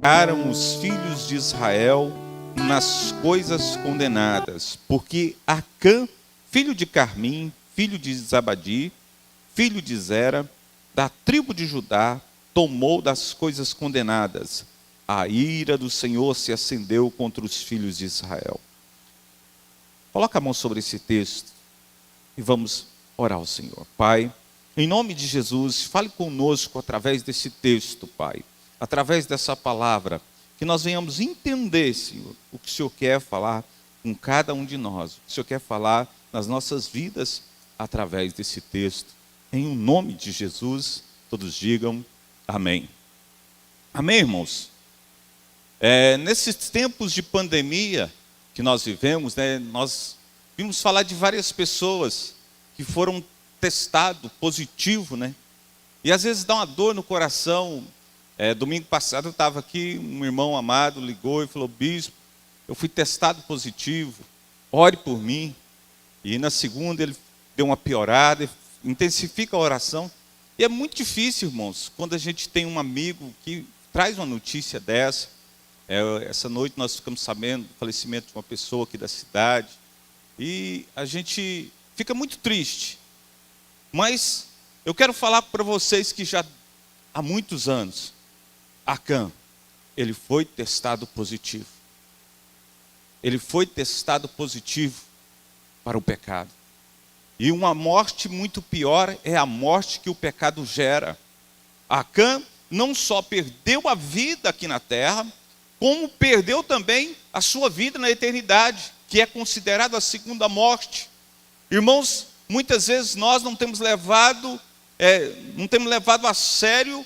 Pecaram os filhos de Israel nas coisas condenadas, porque Acã, filho de Carmim, filho de Zabadi, filho de Zera, da tribo de Judá, tomou das coisas condenadas. A ira do Senhor se acendeu contra os filhos de Israel. Coloca a mão sobre esse texto e vamos orar ao Senhor. Pai, em nome de Jesus, fale conosco através desse texto, Pai. Através dessa palavra, que nós venhamos entender, Senhor, o que o Senhor quer falar com cada um de nós. O que o Senhor quer falar nas nossas vidas através desse texto. Em o nome de Jesus, todos digam amém. Amém, irmãos? Nesses tempos de pandemia que nós vivemos, nós vimos falar de várias pessoas que foram testadas positivo, E às vezes dá uma dor no coração. Domingo passado eu estava aqui, um irmão amado ligou e falou: bispo, eu fui testado positivo, ore por mim. E na segunda ele deu uma piorada, intensifica a oração. E é muito difícil, irmãos, quando a gente tem um amigo que traz uma notícia dessa. Essa noite nós ficamos sabendo do falecimento de uma pessoa aqui da cidade. E a gente fica muito triste. Mas eu quero falar para vocês que já há muitos anos, Acã, ele foi testado positivo. Ele foi testado positivo para o pecado. E uma morte muito pior é a morte que o pecado gera. Acã não só perdeu a vida aqui na terra, como perdeu também a sua vida na eternidade, que é considerada a segunda morte. Irmãos, muitas vezes nós não temos levado a sério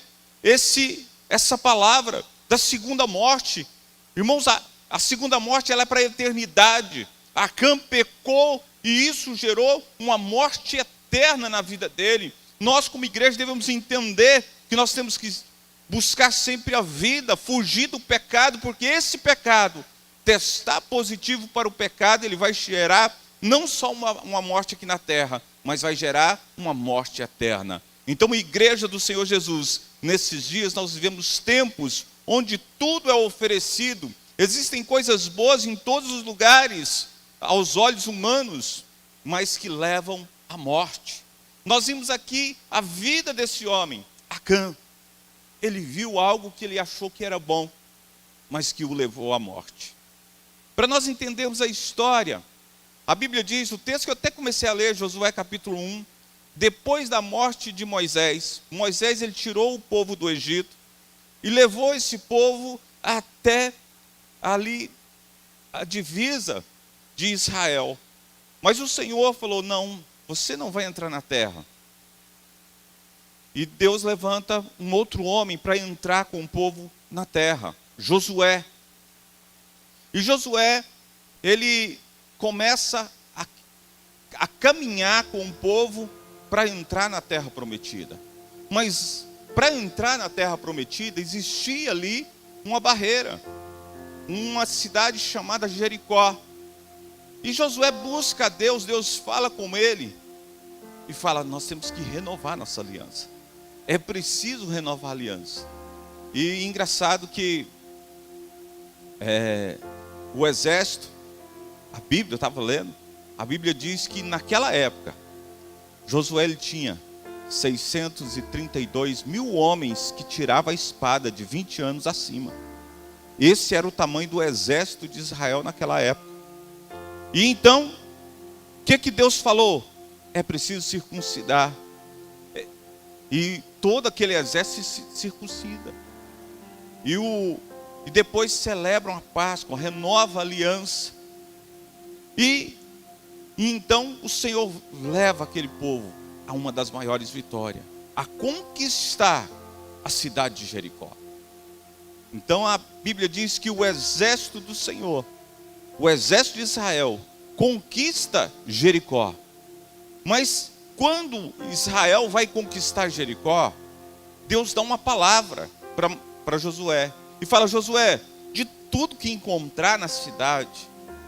essa palavra da segunda morte. Irmãos, a segunda morte ela é para a eternidade. Acã pecou e isso gerou uma morte eterna na vida dele. Nós, como igreja, devemos entender que nós temos que buscar sempre a vida, fugir do pecado, porque esse pecado, testar positivo para o pecado, ele vai gerar não só uma morte aqui na terra, mas vai gerar uma morte eterna. Então, igreja do Senhor Jesus, nesses dias nós vivemos tempos onde tudo é oferecido. Existem coisas boas em todos os lugares, aos olhos humanos, mas que levam à morte. Nós vimos aqui a vida desse homem, Acã. Ele viu algo que ele achou que era bom, mas que o levou à morte. Para nós entendermos a história, a Bíblia diz, o texto que eu até comecei a ler, Josué capítulo 1, depois da morte de Moisés, ele tirou o povo do Egito e levou esse povo até ali a divisa de Israel. Mas o Senhor falou: não, você não vai entrar na terra. E Deus levanta um outro homem para entrar com o povo na terra, Josué. E Josué, ele começa a caminhar com o povo para entrar na terra prometida. Mas para entrar na terra prometida, existia ali uma barreira, uma cidade chamada Jericó. E Josué busca a Deus, Deus fala com ele e fala: nós temos que renovar nossa aliança. É preciso renovar a aliança. E engraçado que o exército, a Bíblia, eu estava lendo, a Bíblia diz que naquela época, Josué ele tinha 632 mil homens que tiravam a espada de 20 anos acima. Esse era o tamanho do exército de Israel naquela época. E então, o que Deus falou? É preciso circuncidar. E todo aquele exército se circuncida. E depois celebram a Páscoa, renova a aliança. E então o Senhor leva aquele povo a uma das maiores vitórias, a conquistar a cidade de Jericó. Então a Bíblia diz que o exército do Senhor, o exército de Israel, conquista Jericó. Mas quando Israel vai conquistar Jericó, Deus dá uma palavra para Josué. E fala: Josué, de tudo que encontrar na cidade,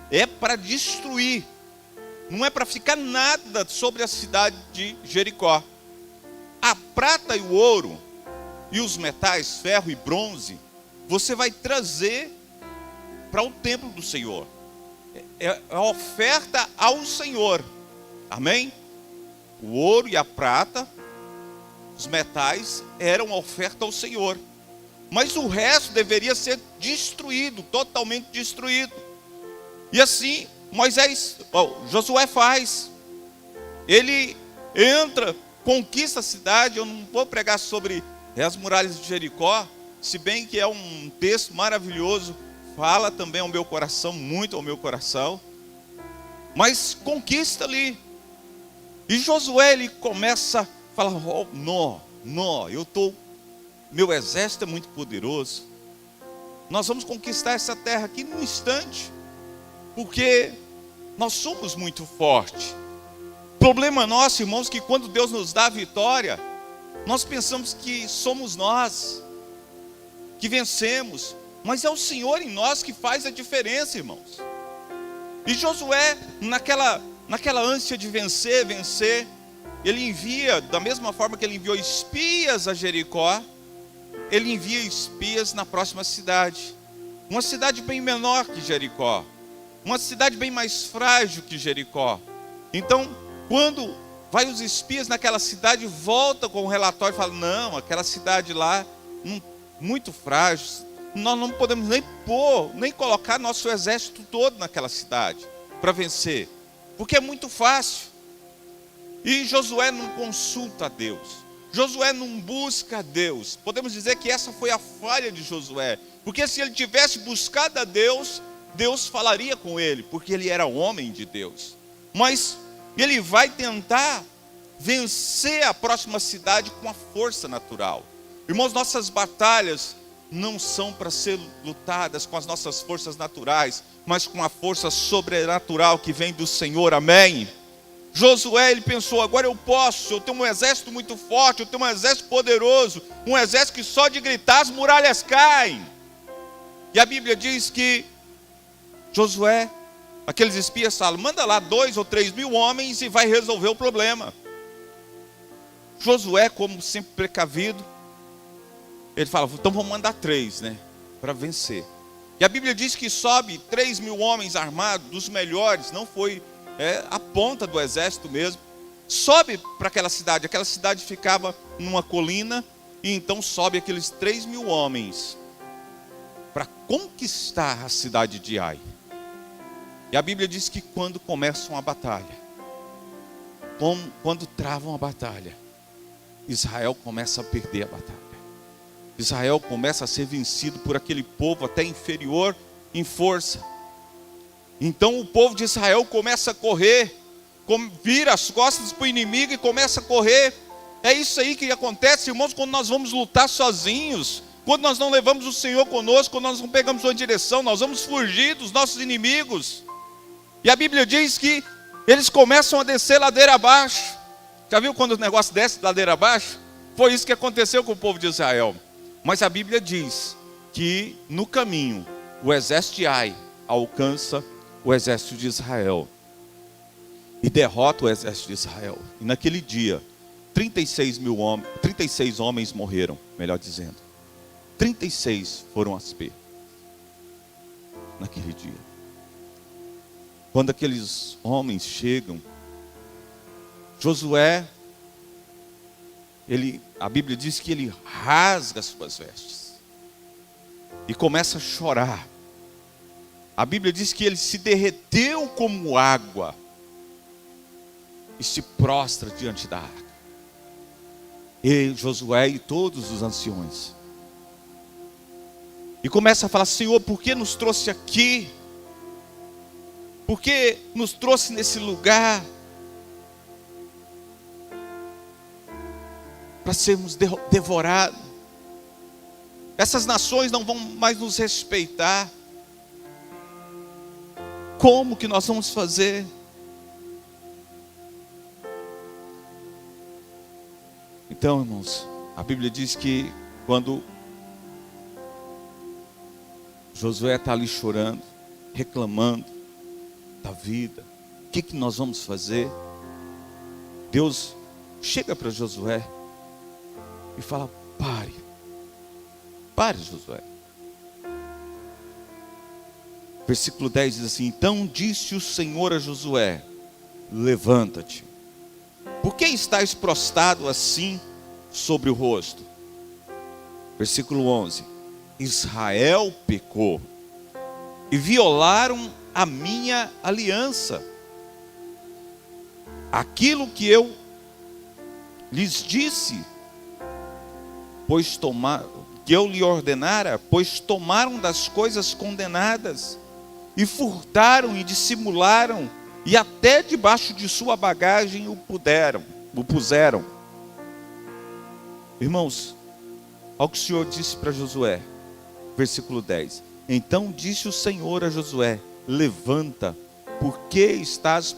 é para destruir. Não é para ficar nada sobre a cidade de Jericó. A prata e o ouro, e os metais, ferro e bronze, você vai trazer para o templo do Senhor. É a oferta ao Senhor. Amém? O ouro e a prata, os metais, eram a oferta ao Senhor. Mas o resto deveria ser destruído, totalmente destruído. E assim, Josué faz. Ele entra, conquista a cidade. Eu não vou pregar sobre as muralhas de Jericó, se bem que é um texto maravilhoso, fala também ao meu coração, muito ao meu coração. Mas conquista ali. E Josué, ele começa a falar, meu exército é muito poderoso. Nós vamos conquistar essa terra aqui num instante, porque nós somos muito fortes. Problema nosso, irmãos, que quando Deus nos dá a vitória, nós pensamos que somos nós que vencemos, mas é o Senhor em nós que faz a diferença, irmãos. E Josué, naquela ânsia de vencer, ele envia, da mesma forma que ele enviou espias a Jericó, ele envia espias na próxima cidade. Uma cidade bem menor que Jericó. Uma cidade bem mais frágil que Jericó. Então, quando vai os espias naquela cidade, volta com o relatório e fala, não, aquela cidade lá, muito frágil, nós não podemos nem colocar nosso exército todo naquela cidade para vencer, porque é muito fácil. E Josué não consulta a Deus. Josué não busca a Deus. Podemos dizer que essa foi a falha de Josué, porque se ele tivesse buscado a Deus, Deus falaria com ele, porque ele era homem de Deus. Mas ele vai tentar vencer a próxima cidade com a força natural. Irmãos, nossas batalhas não são para ser lutadas com as nossas forças naturais, mas com a força sobrenatural que vem do Senhor, amém? Josué, ele pensou, agora eu tenho um exército muito forte, eu tenho um exército poderoso, um exército que só de gritar as muralhas caem. E a Bíblia diz que Josué, aqueles espias falam, manda lá 2 ou 3 mil homens e vai resolver o problema. Josué, como sempre precavido, ele fala, então vamos mandar 3, né, para vencer. E a Bíblia diz que sobe 3 mil homens armados, dos melhores, não foi a ponta do exército mesmo, sobe para aquela cidade ficava numa colina, e então sobe aqueles 3 mil homens para conquistar a cidade de Ai. E a Bíblia diz que quando começam a batalha, quando travam a batalha, Israel começa a perder a batalha. Israel começa a ser vencido por aquele povo até inferior em força. Então o povo de Israel começa a correr, vira as costas para o inimigo e começa a correr. É isso aí que acontece, irmãos, quando nós vamos lutar sozinhos, quando nós não levamos o Senhor conosco, quando nós não pegamos uma direção, nós vamos fugir dos nossos inimigos. E a Bíblia diz que eles começam a descer ladeira abaixo. Já viu quando o negócio desce ladeira abaixo? Foi isso que aconteceu com o povo de Israel. Mas a Bíblia diz que no caminho o exército de Ai alcança o exército de Israel e derrota o exército de Israel. E naquele dia 36 homens morreram, melhor dizendo. 36 foram as perdas naquele dia. Quando aqueles homens chegam, Josué, a Bíblia diz que ele rasga as suas vestes e começa a chorar. A Bíblia diz que ele se derreteu como água e se prostra diante da arca. E Josué e todos os anciões. E começa a falar, Senhor, por que nos trouxe aqui? Por que nos trouxe nesse lugar? Para sermos devorados. Essas nações não vão mais nos respeitar. Como que nós vamos fazer? Então, irmãos, a Bíblia diz que quando Josué está ali chorando, reclamando da vida, o que nós vamos fazer? Deus chega para Josué e fala, pare Josué, Versículo 10 diz assim: então disse o Senhor a Josué: levanta-te. Por que estás prostrado assim sobre o rosto? Versículo 11: Israel pecou e violaram a minha aliança. Aquilo que eu lhes disse, que eu lhe ordenara, pois tomaram das coisas condenadas, e furtaram e dissimularam, e até debaixo de sua bagagem o puseram. Irmãos, olha o que o Senhor disse para Josué, versículo 10. Então disse o Senhor a Josué: levanta, porque estás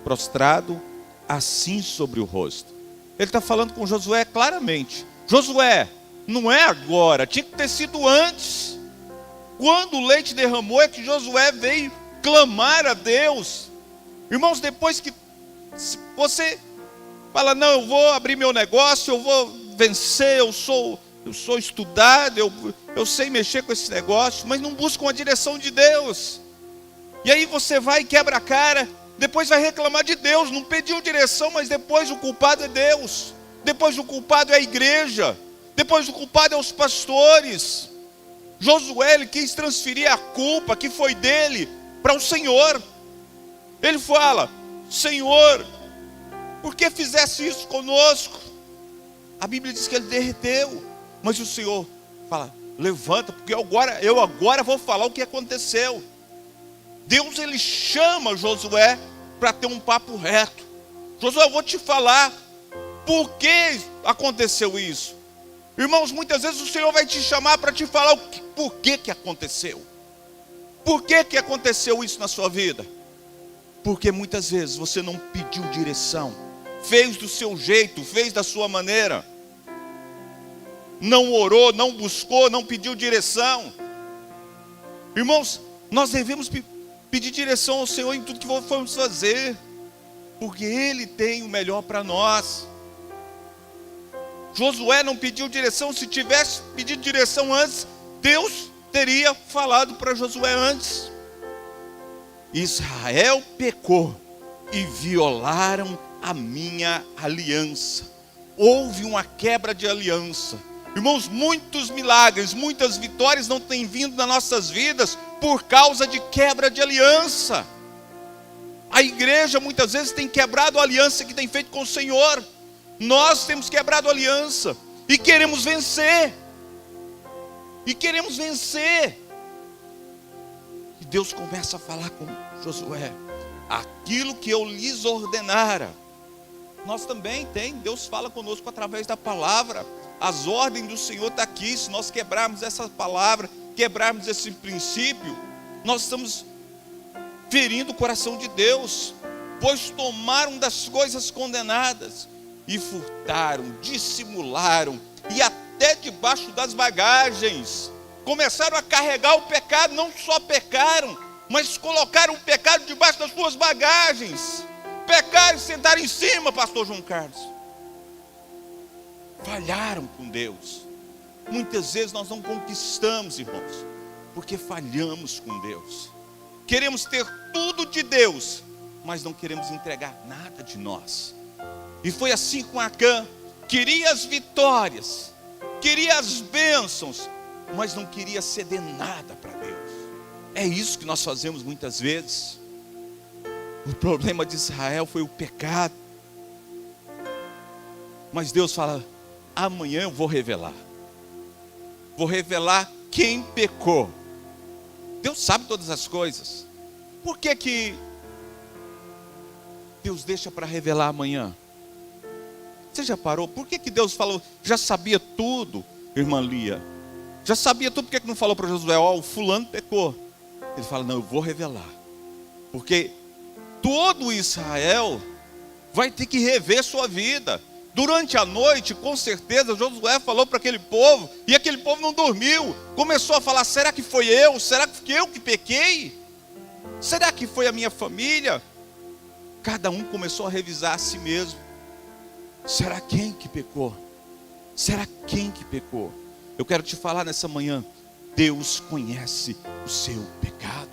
prostrado assim sobre o rosto. Ele está falando com Josué claramente: Josué, não é agora, tinha que ter sido antes. Quando o leite derramou é que Josué veio clamar a Deus. Irmãos, depois que você fala, não, eu vou abrir meu negócio, eu vou vencer, eu sou estudado, eu sei mexer com esse negócio, mas não buscam a direção de Deus. E aí você vai e quebra a cara, depois vai reclamar de Deus, não pediu direção, mas depois o culpado é Deus, depois o culpado é a igreja, depois o culpado é os pastores. Josué, ele quis transferir a culpa que foi dele para o Senhor. Ele fala: Senhor, por que fizesse isso conosco? A Bíblia diz que ele derreteu, mas o Senhor fala: levanta, porque eu agora vou falar o que aconteceu. Deus, ele chama Josué para ter um papo reto. Josué, eu vou te falar por que aconteceu isso. Irmãos, muitas vezes o Senhor vai te chamar para te falar por que aconteceu. Por que aconteceu isso na sua vida? Porque muitas vezes você não pediu direção, fez do seu jeito, fez da sua maneira, não orou, não buscou, não pediu direção. Irmãos, nós devemos pedir direção ao Senhor em tudo que formos fazer, porque Ele tem o melhor para nós. Josué não pediu direção. Se tivesse pedido direção antes, Deus teria falado para Josué antes. Israel pecou e violaram a minha aliança. Houve uma quebra de aliança. Irmãos, muitos milagres, muitas vitórias não têm vindo nas nossas vidas por causa de quebra de aliança. A igreja muitas vezes tem quebrado a aliança que tem feito com o Senhor. Nós temos quebrado a aliança e queremos vencer. E Deus começa a falar com Josué: aquilo que eu lhes ordenara. Nós também Deus fala conosco através da palavra. As ordens do Senhor estão aqui. Se nós quebrarmos essa palavra, quebrarmos esse princípio, nós estamos ferindo o coração de Deus. Pois tomaram das coisas condenadas e furtaram, dissimularam, e até debaixo das bagagens começaram a carregar o pecado. Não só pecaram, mas colocaram o pecado debaixo das suas bagagens. Pecaram e sentaram em cima, pastor João Carlos. Falharam com Deus. Muitas vezes nós não conquistamos, irmãos, porque falhamos com Deus. Queremos ter tudo de Deus, mas não queremos entregar nada de nós. E foi assim com Acã. Queria as vitórias, queria as bênçãos, mas não queria ceder nada para Deus. É isso que nós fazemos muitas vezes. O problema de Israel foi o pecado. Mas Deus fala: amanhã eu vou revelar. Vou revelar quem pecou. Deus sabe todas as coisas. Por que Deus deixa para revelar amanhã? Você já parou? Por que Deus falou, já sabia tudo, irmã Lia? Já sabia tudo, por que não falou para Josué: o fulano pecou? Ele fala: não, eu vou revelar. Porque todo Israel vai ter que rever sua vida. Durante a noite, com certeza, Josué falou para aquele povo, e aquele povo não dormiu. Começou a falar: será que foi eu? Será que fui eu que pequei? Será que foi a minha família? Cada um começou a revisar a si mesmo. Será quem que pecou? Será quem que pecou? Eu quero te falar nessa manhã: Deus conhece o seu pecado.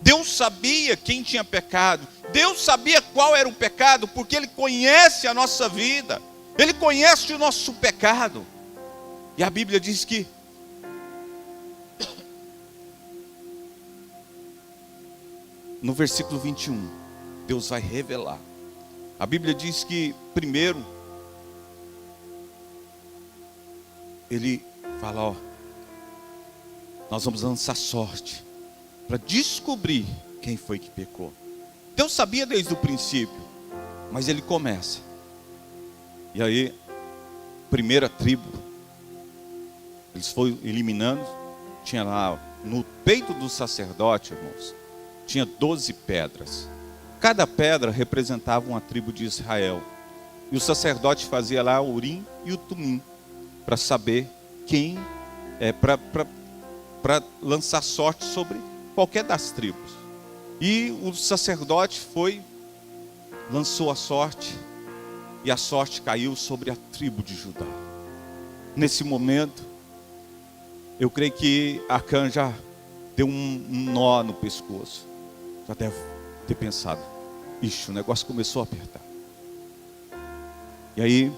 Deus sabia quem tinha pecado. Deus sabia qual era o pecado, porque Ele conhece a nossa vida. Ele conhece o nosso pecado. E a Bíblia diz que no versículo 21, Deus vai revelar. A Bíblia diz que primeiro Ele fala, ó, nós vamos lançar sorte para descobrir quem foi que pecou. Deus sabia desde o princípio, mas Ele começa. E aí, primeira tribo, eles foram eliminando. Tinha lá no peito do sacerdote, irmãos, tinha 12 pedras. Cada pedra representava uma tribo de Israel. E o sacerdote fazia lá o Urim e o Tumim, para saber quem, para lançar sorte sobre qualquer das tribos. E o sacerdote lançou a sorte, e a sorte caiu sobre a tribo de Judá. Nesse momento, eu creio que Acã já deu um nó no pescoço. Já deve ter pensado, ixi, o negócio começou a apertar. E aí,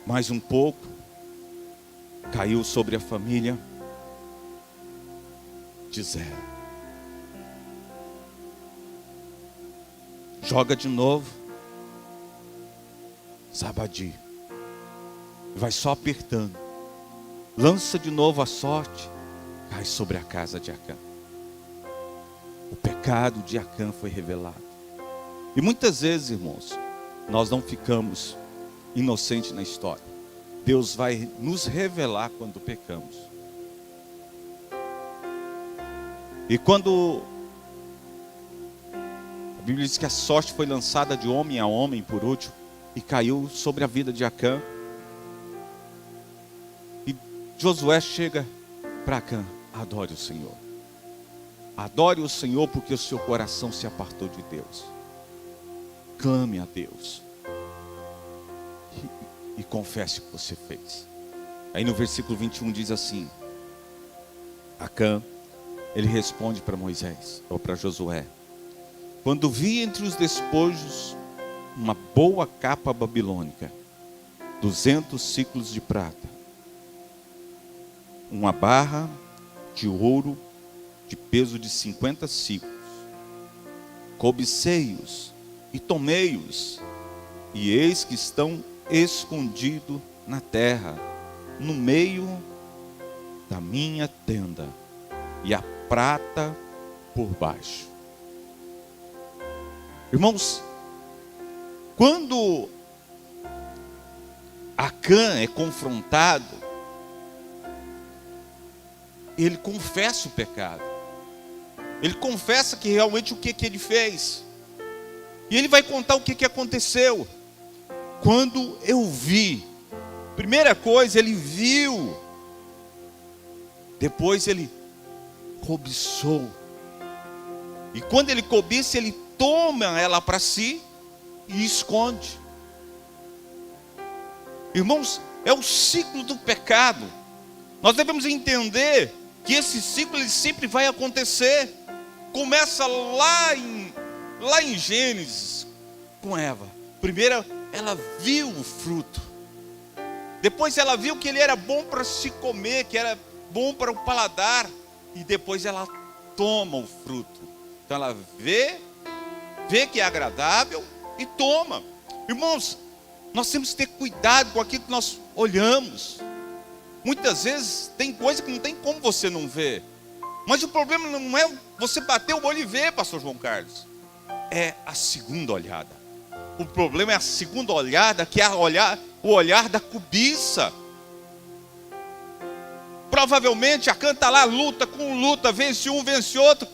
mais um pouco, caiu sobre a família de Zera. Joga de novo, Zabadi. Vai só apertando. Lança de novo a sorte, cai sobre a casa de Acã. O pecado de Acã foi revelado. E muitas vezes, irmãos, nós não ficamos inocentes na história. Deus vai nos revelar quando pecamos. E quando a Bíblia diz que a sorte foi lançada de homem a homem por último, e caiu sobre a vida de Acã. E Josué chega para Acã: adore o Senhor. Adore o Senhor, porque o seu coração se apartou de Deus. Clame a Deus. E confesse o que você fez. Aí no versículo 21 diz assim: Acã, ele responde para Moisés, ou para Josué: quando vi entre os despojos uma boa capa babilônica, 200 ciclos de prata, uma barra de ouro de peso de 50 ciclos, cobicei-os e tomei-os, e eis que estão escondidos na terra, no meio da minha tenda, e a prata por baixo. Irmãos, quando Acã é confrontado, ele confessa o pecado. Ele confessa que realmente o que ele fez. E ele vai contar o que aconteceu. Quando eu vi, primeira coisa, ele viu. Depois ele cobiçou. E quando ele cobiça, ele toma ela para si e esconde. Irmãos, é o ciclo do pecado. Nós devemos entender que esse ciclo ele sempre vai acontecer. Começa lá em Gênesis com Eva. Primeiro ela viu o fruto. Depois ela viu que ele era bom para se comer, que era bom para o paladar. E depois ela toma o fruto. Então ela vê que é agradável e toma. Irmãos, nós temos que ter cuidado com aquilo que nós olhamos. Muitas vezes tem coisa que não tem como você não ver. Mas o problema não é você bater o olho e ver, pastor João Carlos. É a segunda olhada. O problema é a segunda olhada, que é o olhar da cobiça. Provavelmente Acã está lá, luta com luta, vence um, vence outro.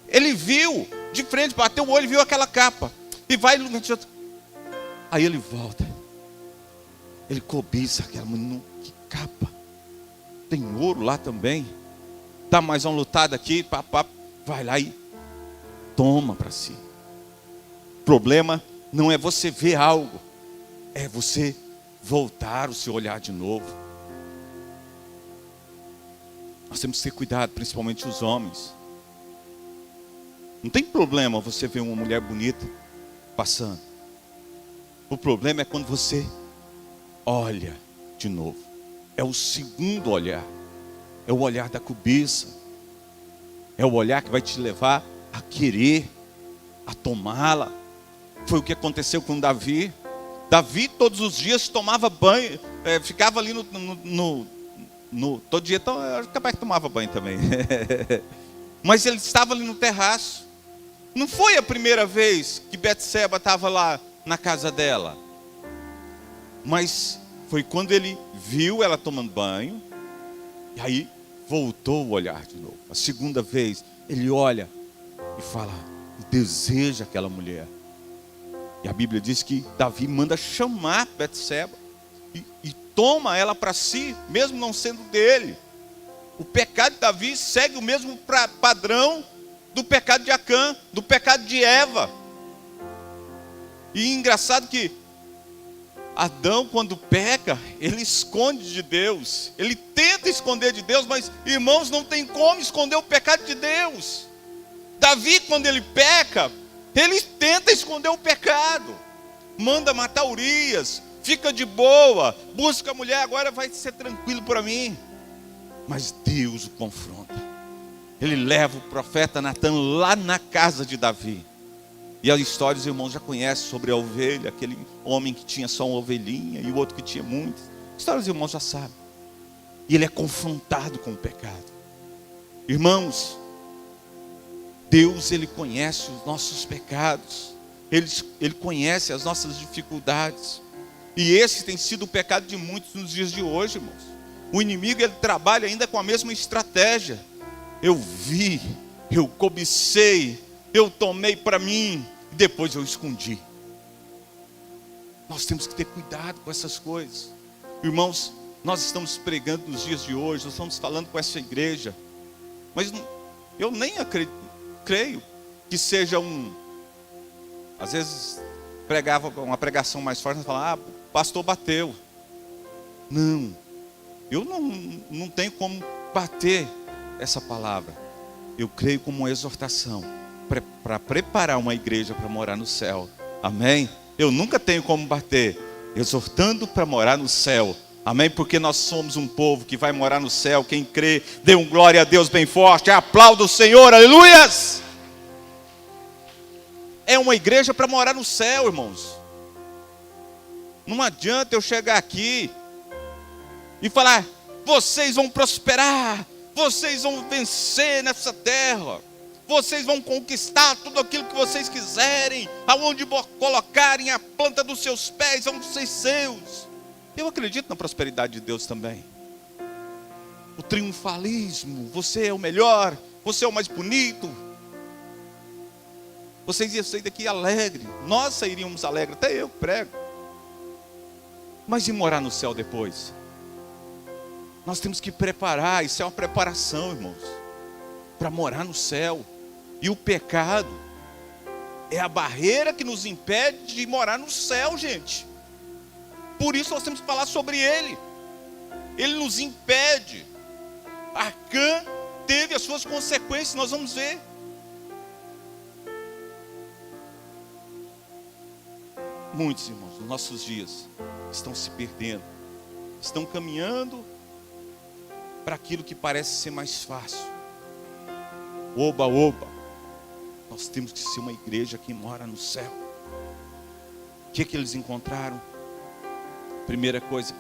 Ele viu de frente, bateu o olho e viu aquela capa. E vai, aí ele volta. Ele cobiça aquela mulher, que capa. Tem ouro lá também. Dá mais uma lutada aqui, vai lá e toma para si. O problema não é você ver algo, é você voltar o seu olhar de novo. Nós temos que ter cuidado, principalmente os homens. Não tem problema você ver uma mulher bonita passando. O problema é quando você olha de novo. É o segundo olhar. É o olhar da cobiça. É o olhar que vai te levar a querer, a tomá-la. Foi o que aconteceu com Davi. Davi todos os dias tomava banho, ficava ali todo dia, então, capaz que tomava banho também. Mas ele estava ali no terraço. Não foi a primeira vez que Betseba estava lá na casa dela. Mas foi quando ele viu ela tomando banho, e aí voltou o olhar de novo. A segunda vez, ele olha e fala, deseja aquela mulher. E a Bíblia diz que Davi manda chamar Betseba e toma ela para si, mesmo não sendo dele. O pecado de Davi segue o mesmo padrão do pecado de Acã, do pecado de Eva. E engraçado que Adão, quando peca, ele esconde de Deus. Ele tenta esconder de Deus, mas, irmãos, não tem como esconder o pecado de Deus. Davi, quando ele peca, ele tenta esconder o pecado. Manda matar Urias, fica de boa, busca a mulher, agora vai ser tranquilo para mim. Mas Deus o confronta. Ele leva o profeta Natan lá na casa de Davi. E a história, os irmãos já conhecem sobre a ovelha, aquele homem que tinha só uma ovelhinha e o outro que tinha muitas. A história, os irmãos já sabem. E ele é confrontado com o pecado. Irmãos, Deus, Ele conhece os nossos pecados. Ele conhece as nossas dificuldades. E esse tem sido o pecado de muitos nos dias de hoje, irmãos. O inimigo, ele trabalha ainda com a mesma estratégia. Eu vi, eu cobicei, eu tomei para mim, e depois eu escondi. Nós temos que ter cuidado com essas coisas. Irmãos, nós estamos pregando nos dias de hoje, nós estamos falando com essa igreja, mas eu nem creio que seja às vezes pregava uma pregação mais forte, nós falava, o pastor bateu. Não, eu não tenho como bater essa palavra. Eu creio como uma exortação para preparar uma igreja para morar no céu. Amém? Eu nunca tenho como bater, exortando para morar no céu. Amém? Porque nós somos um povo que vai morar no céu. Quem crê, dê um glória a Deus bem forte. Aplauda o Senhor, aleluias! É uma igreja para morar no céu, irmãos. Não adianta eu chegar aqui e falar, vocês vão prosperar, vocês vão vencer nessa terra, vocês vão conquistar tudo aquilo que vocês quiserem, aonde colocarem a planta dos seus pés, vão ser seus. Eu acredito na prosperidade de Deus também. O triunfalismo, você é o melhor, você é o mais bonito. Vocês iam sair daqui alegre, nós sairíamos alegres, até eu prego. Mas e morar no céu depois? Nós temos que preparar, isso é uma preparação, irmãos, para morar no céu. E o pecado é a barreira que nos impede de morar no céu, gente. Por isso nós temos que falar sobre ele. Ele nos impede. Acã teve as suas consequências, nós vamos ver. Muitos irmãos, nos nossos dias, estão se perdendo, estão caminhando para aquilo que parece ser mais fácil. Oba, oba. Nós temos que ser uma igreja que mora no céu. O que eles encontraram? Primeira coisa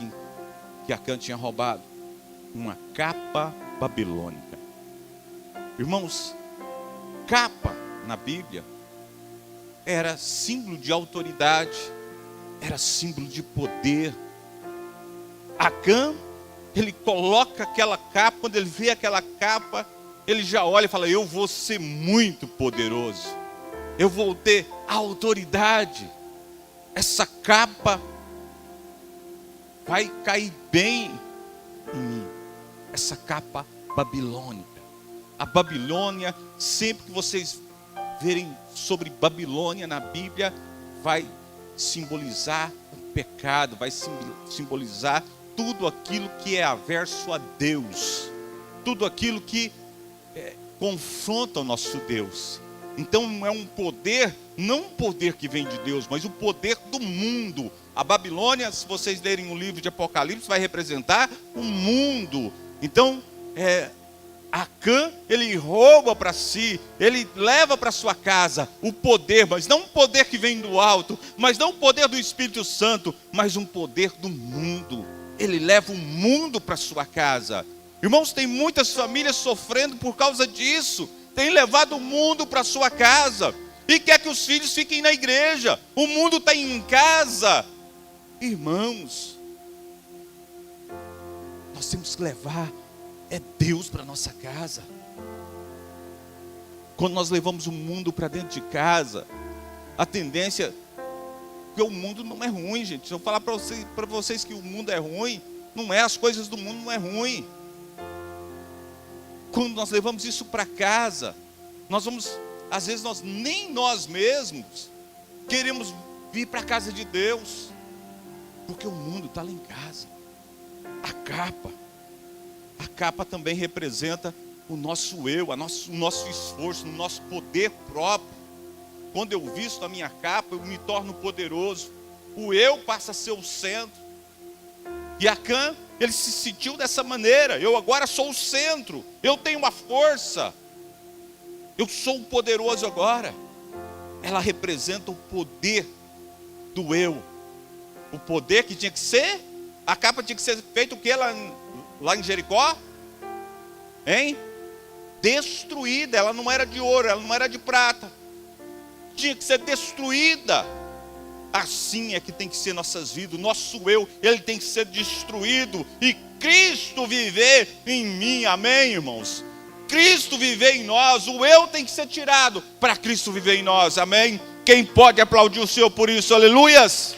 que Acã tinha roubado, uma capa babilônica. Irmãos, capa na Bíblia era símbolo de autoridade, era símbolo de poder. Acã, ele coloca aquela capa, quando ele vê aquela capa, ele já olha e fala, eu vou ser muito poderoso, eu vou ter autoridade, essa capa vai cair bem em mim, essa capa babilônica. A Babilônia, sempre que vocês verem sobre Babilônia na Bíblia, vai simbolizar o pecado, vai simbolizar tudo aquilo que é averso a Deus. tudo aquilo que confronta o nosso Deus. Então é um poder, não um poder que vem de Deus, mas o poder do mundo. A Babilônia, se vocês lerem o livro de Apocalipse, vai representar o mundo. Então, Acã, ele rouba para si, ele leva para sua casa o poder, mas não um poder que vem do alto, mas não um poder do Espírito Santo, mas um poder do mundo. Ele leva o mundo para sua casa. Irmãos, tem muitas famílias sofrendo por causa disso. Tem levado o mundo para sua casa e quer que os filhos fiquem na igreja. O mundo está em casa. Irmãos, nós temos que levar Deus para nossa casa. Quando nós levamos o mundo para dentro de casa, a tendência, porque o mundo não é ruim, gente. Se eu falar para vocês que o mundo é ruim, não é, as coisas do mundo não é ruim. Quando nós levamos isso para casa, nós vamos, às vezes nem nós mesmos queremos vir para a casa de Deus, porque o mundo está lá em casa. A capa também representa o nosso eu, o nosso esforço, o nosso poder próprio. Quando eu visto a minha capa, eu me torno poderoso. O eu passa a ser o centro. E Acã, ele se sentiu dessa maneira. Eu agora sou o centro. Eu tenho uma força. Eu sou o poderoso agora. Ela representa o poder do eu. O poder que tinha que ser. A capa tinha que ser feita o que lá em Jericó? Hein? Destruída. Ela não era de ouro, ela não era de prata. Tinha que ser destruída. Assim é que tem que ser nossas vidas. O nosso eu, ele tem que ser destruído. E Cristo viver em mim. Amém, irmãos? Cristo viver em nós. O eu tem que ser tirado para Cristo viver em nós. Amém? Quem pode aplaudir o Senhor por isso? Aleluias!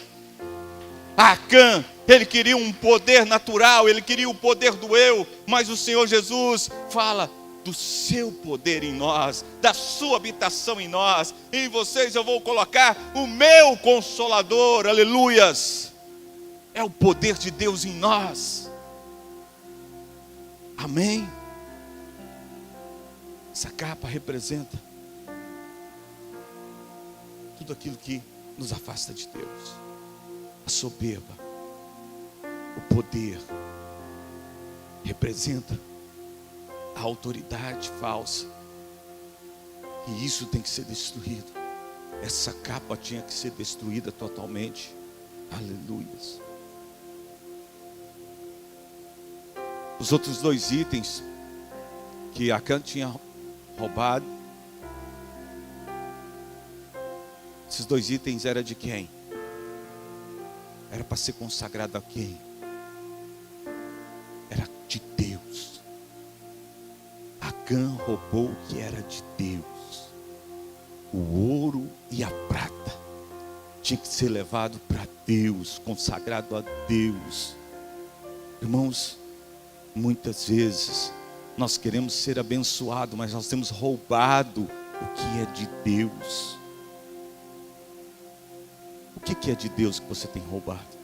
Acã, ele queria um poder natural. Ele queria o poder do eu. Mas o Senhor Jesus fala do seu poder em nós, da sua habitação em nós. Em vocês eu vou colocar o meu Consolador, aleluias. É o poder de Deus em nós. Amém? Essa capa representa tudo aquilo que nos afasta de Deus. A soberba, o poder, representa a autoridade falsa. E isso tem que ser destruído. Essa capa tinha que ser destruída totalmente. Aleluias. Os outros dois itens que Acã tinha roubado, esses dois itens eram de quem? Era para ser consagrado a quem? Era de Deus. Acã roubou o que era de Deus. O ouro e a prata tinha que ser levado para Deus, consagrado a Deus. Irmãos, muitas vezes nós queremos ser abençoados, mas nós temos roubado o que é de Deus. O que é de Deus que você tem roubado?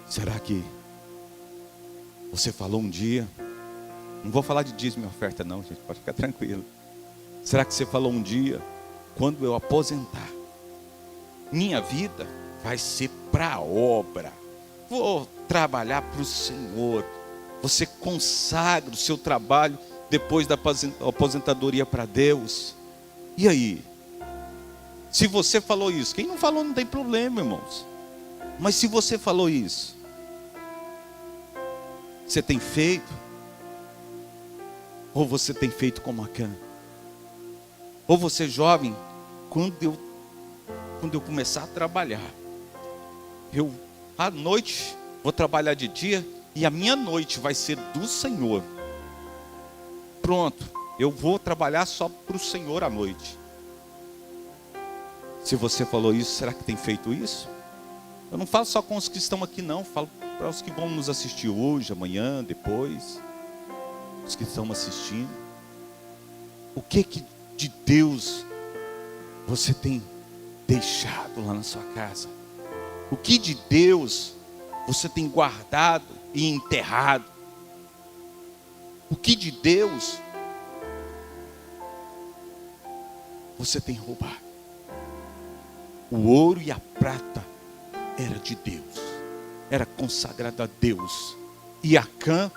Será que você falou um dia? Não vou falar de dízimo e oferta não, gente, pode ficar tranquilo. Será que você falou um dia: quando eu aposentar, minha vida vai ser para a obra, vou trabalhar para o Senhor. Você consagra o seu trabalho depois da aposentadoria para Deus. E aí? Se você falou isso, quem não falou não tem problema, irmãos. Mas se você falou isso, você tem feito? Ou você tem feito como Acã? Ou você jovem, quando eu começar a trabalhar, eu à noite vou trabalhar de dia e a minha noite vai ser do Senhor. Pronto, eu vou trabalhar só para o Senhor à noite. Se você falou isso, será que tem feito isso? Eu não falo só com os que estão aqui não, falo para os que vão nos assistir hoje, amanhã, depois, os que estão assistindo. O que de Deus você tem deixado lá na sua casa? O que de Deus você tem guardado e enterrado? o que de Deus você tem roubado. O ouro e a prata era de Deus, era consagrado a Deus. E Acã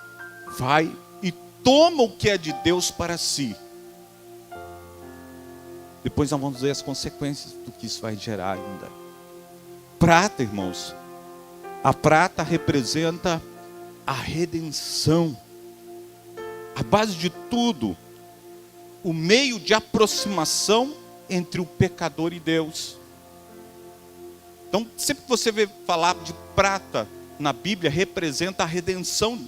vai e toma o que é de Deus para si. Depois nós vamos ver as consequências do que isso vai gerar ainda. Prata, irmãos, a prata representa a redenção. A base de tudo, o meio de aproximação entre o pecador e Deus. Então, sempre que você vê falar de prata na Bíblia, representa a redenção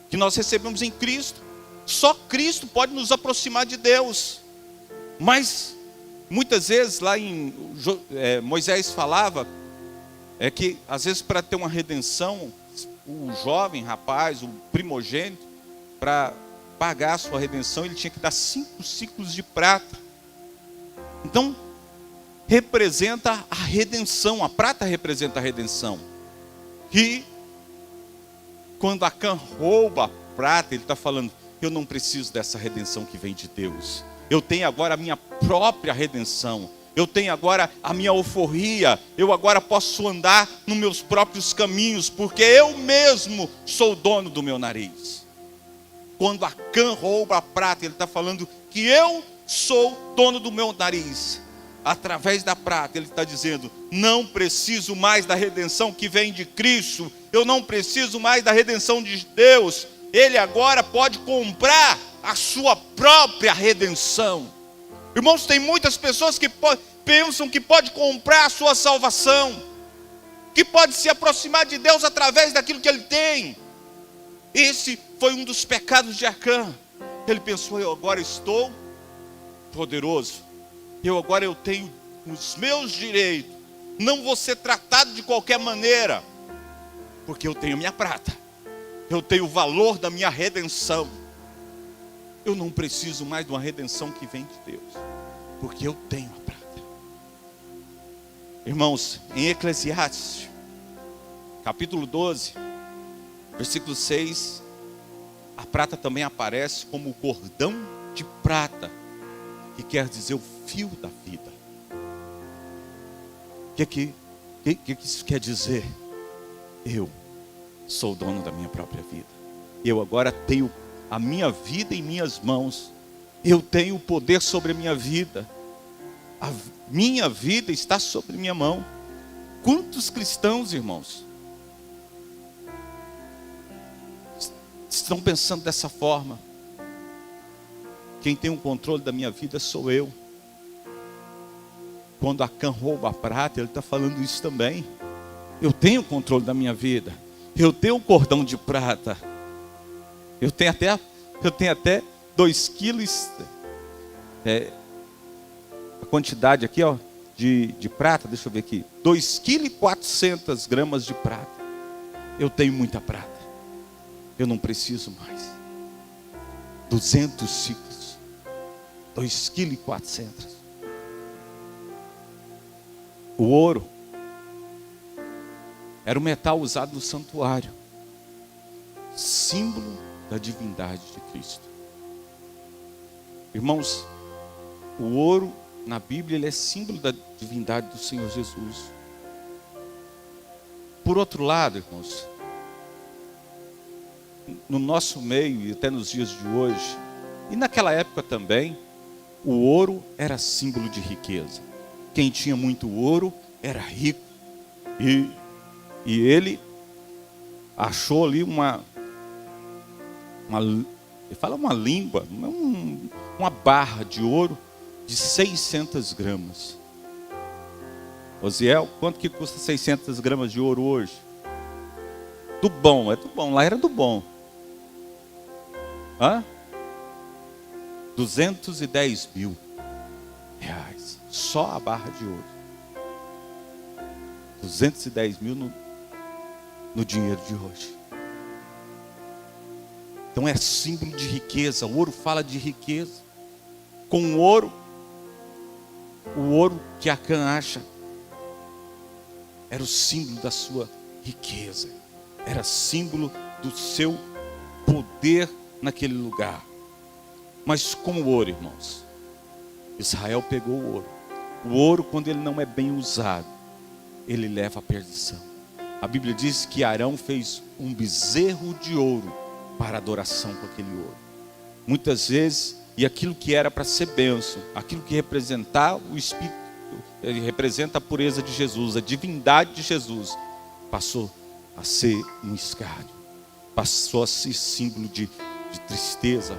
que nós recebemos em Cristo. Só Cristo pode nos aproximar de Deus. Mas, muitas vezes, lá em Moisés falava, que às vezes para ter uma redenção, o jovem rapaz, o primogênito, para pagar a sua redenção, ele tinha que dar 5 ciclos de prata. Então, representa a redenção, a prata representa a redenção. E quando Acã rouba a prata, ele está falando, eu não preciso dessa redenção que vem de Deus. Eu tenho agora a minha própria redenção. Eu tenho agora a minha alforria. Eu agora posso andar nos meus próprios caminhos, porque eu mesmo sou o dono do meu nariz. Quando Acã rouba a prata, ele está falando que eu sou dono do meu nariz. Através da prata, ele está dizendo, não preciso mais da redenção que vem de Cristo. Eu não preciso mais da redenção de Deus. Ele agora pode comprar a sua própria redenção. Irmãos, tem muitas pessoas que pensam que pode comprar a sua salvação, que pode se aproximar de Deus através daquilo que ele tem. Esse foi um dos pecados de Acã. Ele pensou, eu agora estou poderoso, eu tenho os meus direitos, não vou ser tratado de qualquer maneira, porque eu tenho minha prata, eu tenho o valor da minha redenção. Eu não preciso mais de uma redenção que vem de Deus, porque eu tenho a prata. Irmãos, em Eclesiastes, capítulo 12, versículo 6, a prata também aparece como o cordão de prata, que quer dizer o fio da vida. O que isso quer dizer? Eu sou o dono da minha própria vida. Eu agora tenho a minha vida em minhas mãos. Eu tenho o poder sobre a minha vida. A minha vida está sobre minha mão. Quantos cristãos, irmãos, estão pensando dessa forma? Quem tem o controle da minha vida sou eu. Quando Acã rouba a prata, ele está falando isso também. Eu tenho o controle da minha vida. Eu tenho um cordão de prata. Eu tenho até 2 quilos. A quantidade aqui, ó, de prata, deixa eu ver aqui. 2,4 kg de prata. Eu tenho muita prata. Eu não preciso mais. 200 ciclos. 2,4 kg. O ouro era o metal usado no santuário, símbolo da divindade de Cristo. Irmãos, o ouro na Bíblia ele é símbolo da divindade do Senhor Jesus. Por outro lado, irmãos, no nosso meio e até nos dias de hoje, e naquela época também, o ouro era símbolo de riqueza. Quem tinha muito ouro era rico. E ele achou ali uma língua, uma barra de ouro de 600 gramas. Osiel, quanto que custa 600 gramas de ouro hoje? Do bom, é do bom, lá era do bom. 210 mil reais, só a barra de ouro. 210 mil no dinheiro de hoje. Então é símbolo de riqueza. O ouro fala de riqueza. Com o ouro que Acã acha era o símbolo da sua riqueza, era símbolo do seu poder naquele lugar. Mas com o ouro, irmãos, Israel pegou o ouro. O ouro, quando ele não é bem usado, ele leva à perdição. A Bíblia diz que Arão fez um bezerro de ouro para adoração com aquele ouro. Muitas vezes, e aquilo que era para ser bênção, aquilo que representar o Espírito, ele representa a pureza de Jesus, a divindade de Jesus, passou a ser um escárnio, passou a ser símbolo de tristeza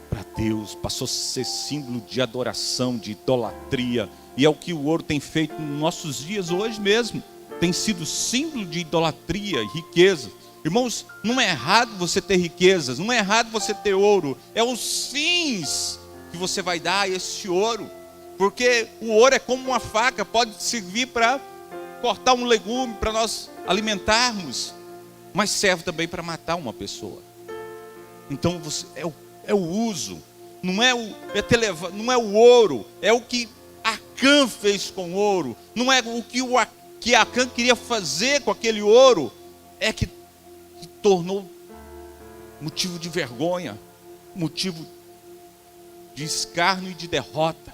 para Deus, passou a ser símbolo de adoração, de idolatria. E é o que o ouro tem feito nos nossos dias hoje mesmo. Tem sido símbolo de idolatria e riqueza. Irmãos, não é errado você ter riquezas, não é errado você ter ouro. É os fins que você vai dar a esse ouro. Porque o ouro é como uma faca, pode servir para cortar um legume, para nós alimentarmos. Mas serve também para matar uma pessoa. Então é o uso, não é o ouro, é o que Acã fez com ouro, não é o que Acã queria fazer com aquele ouro, é que tornou motivo de vergonha, motivo de escárnio e de derrota.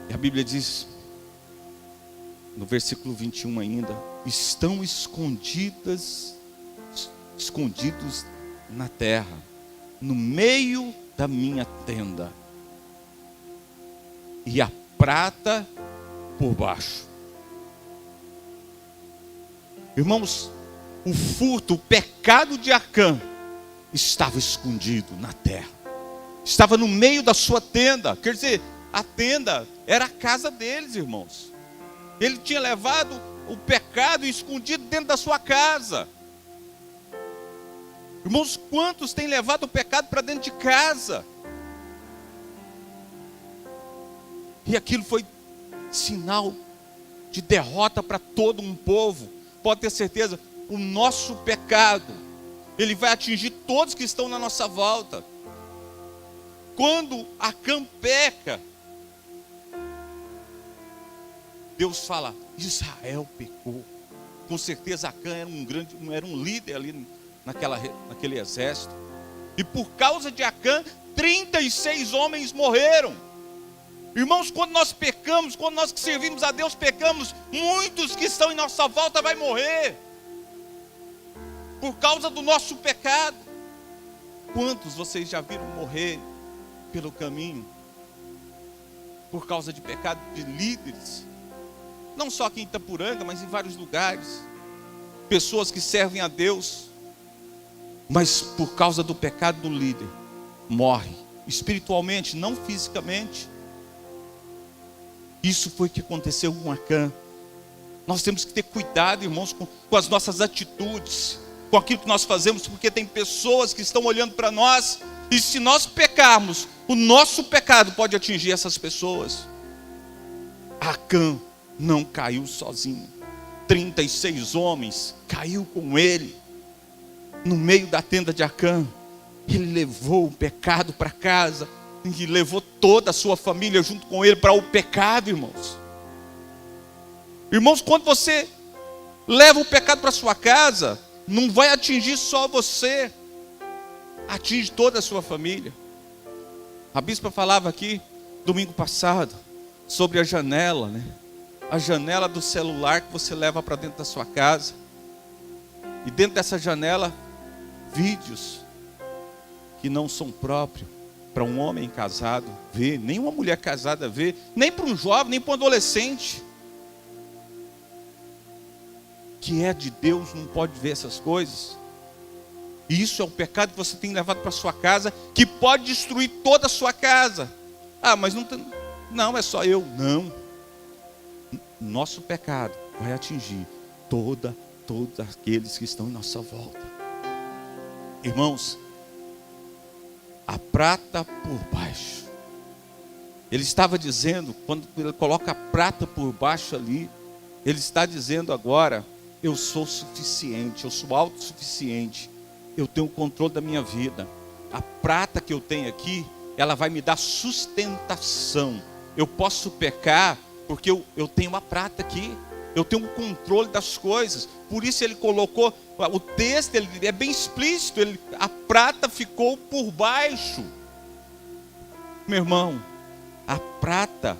E a Bíblia diz, no versículo 21 ainda, estão escondidos na terra, no meio da minha tenda, e a prata por baixo. Irmãos, o furto, o pecado de Acã estava escondido na terra, estava no meio da sua tenda. Quer dizer, a tenda era a casa deles, irmãos. Ele tinha levado o pecado e escondido dentro da sua casa. Irmãos, quantos têm levado o pecado para dentro de casa? E aquilo foi sinal de derrota para todo um povo. Pode ter certeza, o nosso pecado, ele vai atingir todos que estão na nossa volta. Quando Acã peca, Deus fala, Israel pecou. Com certeza Acã era um líder ali naquele exército. E por causa de Acã, 36 homens morreram. Irmãos, quando nós pecamos, quando nós que servimos a Deus pecamos, muitos que estão em nossa volta vai morrer por causa do nosso pecado. Quantos vocês já viram morrer pelo caminho por causa de pecado de líderes? Não só aqui em Itapuranga, mas em vários lugares. Pessoas que servem a Deus, mas por causa do pecado do líder, morre espiritualmente, não fisicamente. Isso foi o que aconteceu com Acã. Nós temos que ter cuidado, irmãos, com as nossas atitudes, com aquilo que nós fazemos, porque tem pessoas que estão olhando para nós, e se nós pecarmos, o nosso pecado pode atingir essas pessoas. Acã não caiu sozinho, 36 homens caiu com ele, no meio da tenda de Acã. Ele levou o pecado para casa, e levou toda a sua família junto com ele para o pecado, irmãos. Irmãos, quando você leva o pecado para sua casa, não vai atingir só você, atinge toda a sua família. A bispa falava aqui, domingo passado, sobre a janela, né? A janela do celular que você leva para dentro da sua casa. E dentro dessa janela, vídeos que não são próprios para um homem casado ver, nem uma mulher casada ver, nem para um jovem, nem para um adolescente. Que é de Deus, não pode ver essas coisas. E isso é o pecado que você tem levado para sua casa, que pode destruir toda a sua casa. Ah, mas não é só eu. Não. Nosso pecado vai atingir todos aqueles que estão em nossa volta. Irmãos, a prata por baixo. Ele estava dizendo, quando ele coloca a prata por baixo ali, ele está dizendo agora, eu sou suficiente, eu sou autossuficiente, eu tenho o controle da minha vida. A prata que eu tenho aqui, ela vai me dar sustentação. Eu posso pecar porque eu tenho uma prata aqui. eu tenho o controle das coisas. Por isso ele colocou, o texto ele é bem explícito, a prata ficou por baixo. Meu irmão, a prata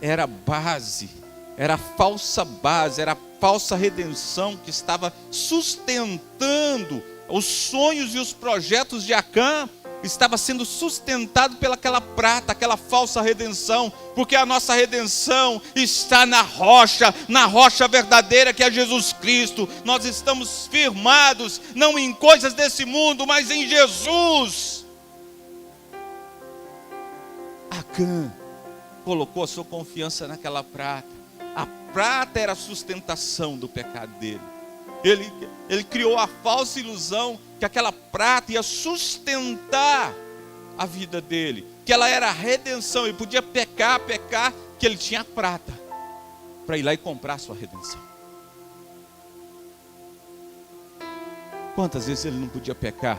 era a base, era a falsa base, era a falsa redenção que estava sustentando os sonhos e os projetos de Acã. Estava sendo sustentado pelaquela prata, aquela falsa redenção, porque a nossa redenção está na rocha verdadeira que é Jesus Cristo. Nós estamos firmados, não em coisas desse mundo, mas em Jesus. Acã colocou a sua confiança naquela prata. A prata era a sustentação do pecado dele. Ele criou a falsa ilusão que aquela prata ia sustentar a vida dele, que ela era a redenção, ele podia pecar, que ele tinha prata para ir lá e comprar a sua redenção. Quantas vezes ele não podia pecar?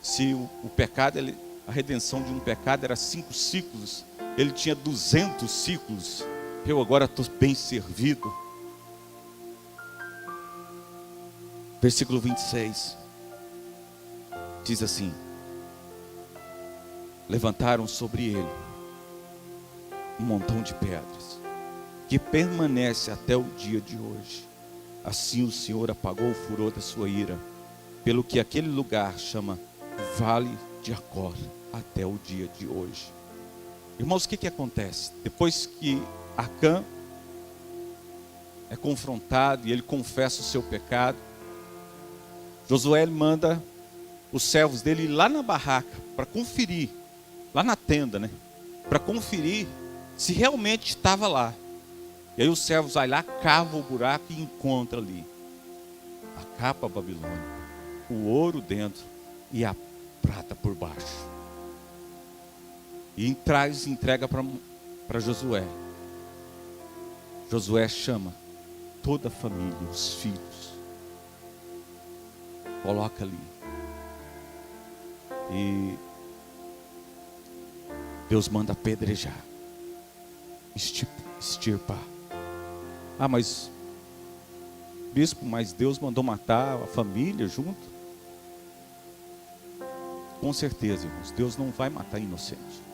Se o pecado, a redenção de um pecado era 5 ciclos, ele tinha 200 ciclos. Eu agora estou bem servido. Versículo 26 diz assim: levantaram sobre ele um montão de pedras, que permanece até o dia de hoje. Assim o Senhor apagou o furor da sua ira, pelo que aquele lugar chama Vale de Acor até o dia de hoje. Irmãos, o que acontece? Depois que Acã é confrontado e ele confessa o seu pecado, Josué manda os servos dele ir lá na barraca para conferir, lá na tenda, né? Para conferir se realmente estava lá. E aí os servos vão lá, cavam o buraco e encontram ali a capa babilônica, o ouro dentro e a prata por baixo. E entrega para Josué. Josué chama toda a família, os filhos, coloca ali. E Deus manda apedrejar, extirpar. Ah, mas bispo, mas Deus mandou matar a família junto? Com certeza, irmãos, Deus não vai matar inocente.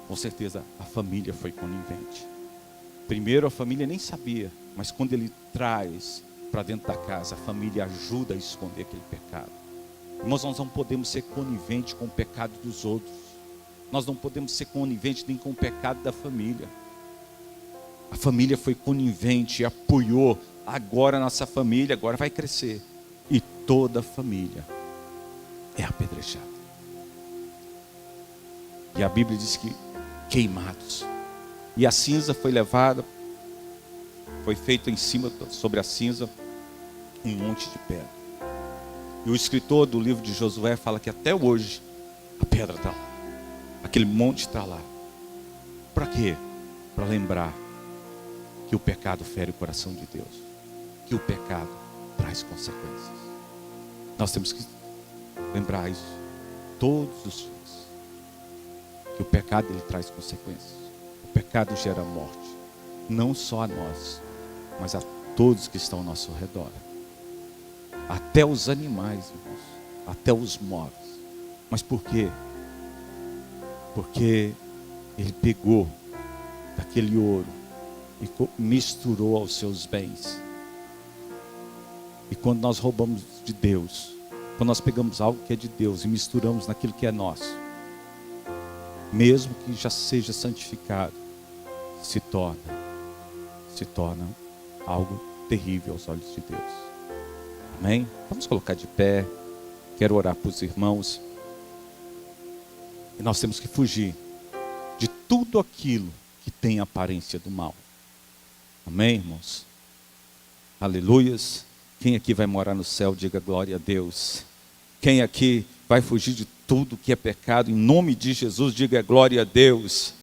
Com certeza a família foi conivente. Primeiro a família nem sabia, mas quando ele traz para dentro da casa, a família ajuda a esconder aquele pecado. Irmãos, nós não podemos ser coniventes com o pecado dos outros. Nós não podemos ser coniventes nem com o pecado da família. A família foi conivente e apoiou. Agora a nossa família agora vai crescer. E toda a família é apedrejada. E a Bíblia diz que queimados. E a cinza foi levada, foi feito em cima, sobre a cinza, um monte de pedra. E o escritor do livro de Josué fala que até hoje a pedra está lá. Aquele monte está lá. Para quê? Para lembrar que o pecado fere o coração de Deus. Que o pecado traz consequências. Nós temos que lembrar isso todos os dias. Que o pecado ele traz consequências. O pecado gera morte. Não só a nós, mas a todos que estão ao nosso redor. Até os animais, irmãos, até os móveis. Mas por quê? Porque ele pegou daquele ouro e misturou aos seus bens. E quando nós roubamos de Deus, quando nós pegamos algo que é de Deus e misturamos naquilo que é nosso, mesmo que já seja santificado, se torna algo terrível aos olhos de Deus. Amém? Vamos colocar de pé. Quero orar para os irmãos. E nós temos que fugir de tudo aquilo que tem aparência do mal. Amém, irmãos? Aleluias. Quem aqui vai morar no céu, diga glória a Deus. Quem aqui vai fugir de tudo que é pecado, em nome de Jesus, diga glória a Deus.